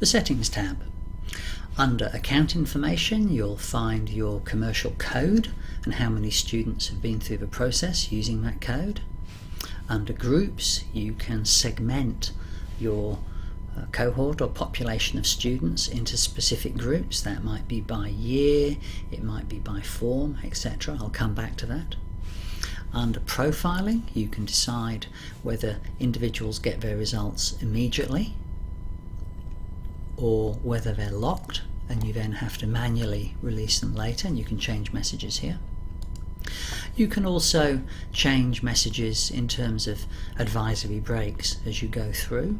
The Settings tab. Under Account Information, you'll find your commercial code and how many students have been through the process using that code. Under Groups, you can segment your cohort or population of students into specific groups. That might be by year, it might be by form, etc. I'll come back to that. Under Profiling, you can decide whether individuals get their results immediately or whether they're locked and you then have to manually release them later, and you can change messages here. You can also change messages in terms of advisory breaks as you go through.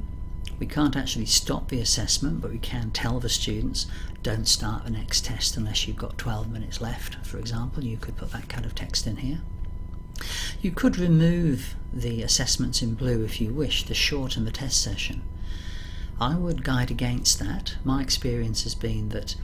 We can't actually stop the assessment, but we can tell the students don't start the next test unless you've got 12 minutes left, for example. You could put that kind of text in here. You could remove the assessments in blue if you wish to shorten the test session. I would guide against that. My experience has been that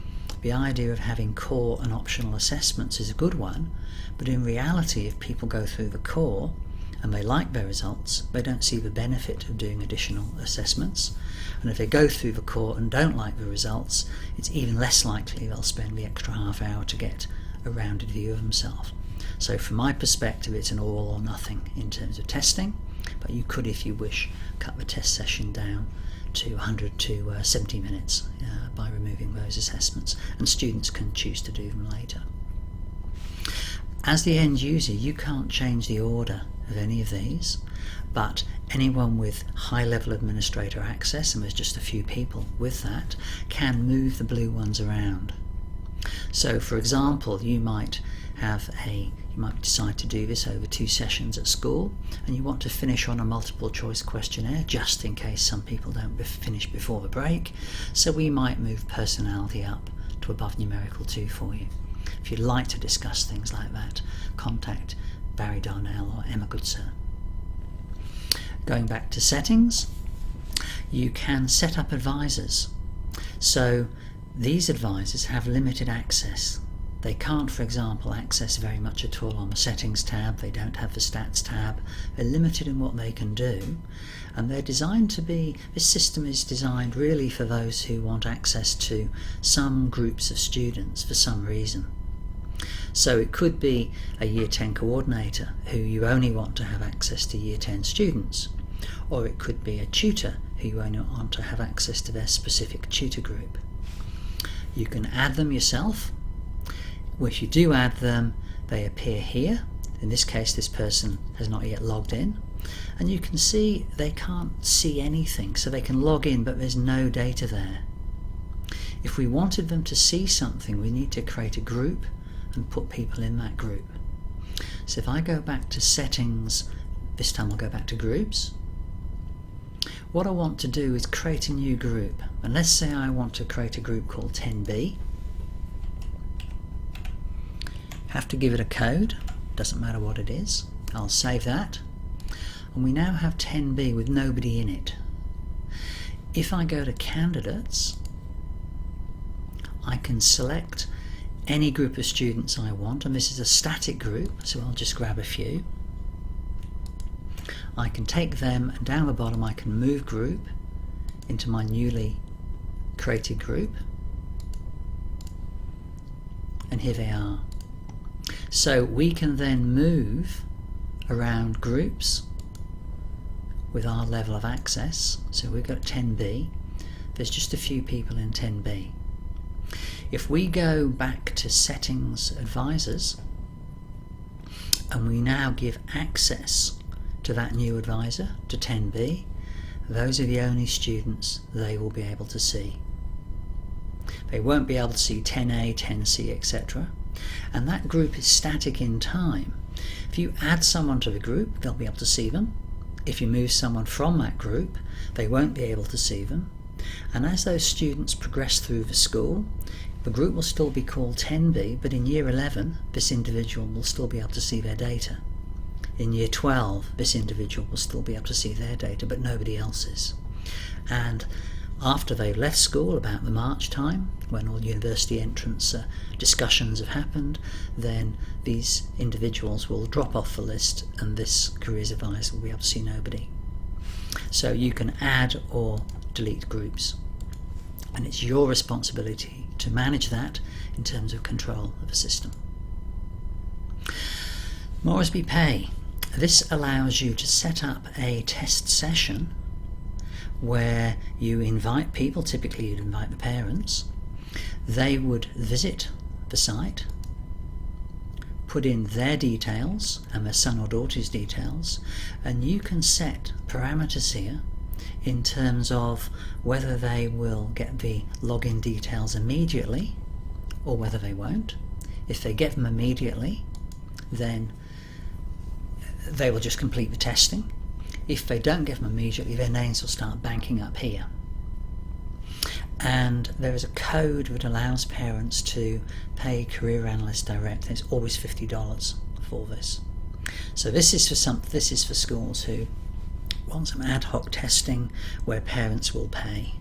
the idea of having core and optional assessments is a good one, but in reality, if people go through the core and they like their results, they don't see the benefit of doing additional assessments. And if they go through the core and don't like the results, it's even less likely they'll spend the extra half hour to get a rounded view of themselves. So from my perspective, it's an all or nothing in terms of testing, but you could, if you wish, cut the test session down to 100 to 70 minutes by removing those assessments, and students can choose to do them later. As the end user, you can't change the order of any of these, but anyone with high-level administrator access, and there's just a few people with that, can move the blue ones around. So for example, you might decide to do this over 2 sessions at school, and you want to finish on a multiple choice questionnaire just in case some people don't finish before the break. So we might move personality up to above numerical 2 for you. If you'd like to discuss things like that, contact Barry Darnell or Emma Goodser. Going back to settings, you can set up advisors. So these advisors have limited access. They can't, for example, access very much at all on the Settings tab. They don't have the Stats tab. They're limited in what they can do, and they're designed to be, this system is designed really for those who want access to some groups of students for some reason. So it could be a Year 10 coordinator who you only want to have access to Year 10 students, or it could be a tutor who you only want to have access to their specific tutor group. You can add them yourself. If you do add them, they appear here. In this case, this person has not yet logged in, and you can see they can't see anything, so they can log in but there's no data there. If we wanted them to see something, we need to create a group and put people in that group. So if I go back to settings, this time I'll go back to groups. What I want to do is create a new group, and let's say I want to create a group called 10B. Have to give it a code, doesn't matter what it is. I'll save that, and we now have 10B with nobody in it. If I go to candidates, I can select any group of students I want, and this is a static group, so I'll just grab a few. I can take them, and down the bottom I can move group into my newly created group, and here they are. So we can then move around groups with our level of access. So we've got 10B, there's just a few people in 10B. If we go back to settings advisors and we now give access to that new advisor to 10B, those are the only students they will be able to see. They won't be able to see 10A, 10C, etc. And that group is static in time. If you add someone to the group, they'll be able to see them. If you move someone from that group, they won't be able to see them. And as those students progress through the school, the group will still be called 10B, but in Year 11, this individual will still be able to see their data. In Year 12, this individual will still be able to see their data, but nobody else's. And after they've left school, about the March time, when all university entrance discussions have happened, then these individuals will drop off the list and this careers advisor will be able to see nobody. So you can add or delete groups. and it's your responsibility to manage that in terms of control of a system. Moresby Pay. This allows you to set up a test session where you invite people, typically you'd invite the parents, they would visit the site, put in their details and their son or daughter's details, and you can set parameters here in terms of whether they will get the login details immediately or whether they won't. If they get them immediately, then they will just complete the testing. If they don't get them immediately, their names will start banking up here. And there is a code that allows parents to pay Career Analyst direct. There's always $50 for this. So this is for schools who want some ad hoc testing where parents will pay.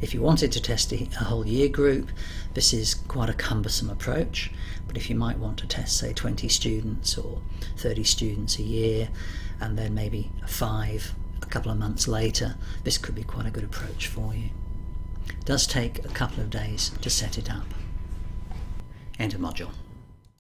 If you wanted to test a whole year group, this is quite a cumbersome approach, but if you might want to test, say, 20 students or 30 students a year, and then maybe 5 a couple of months later, this could be quite a good approach for you. It does take a couple of days to set it up. End of module.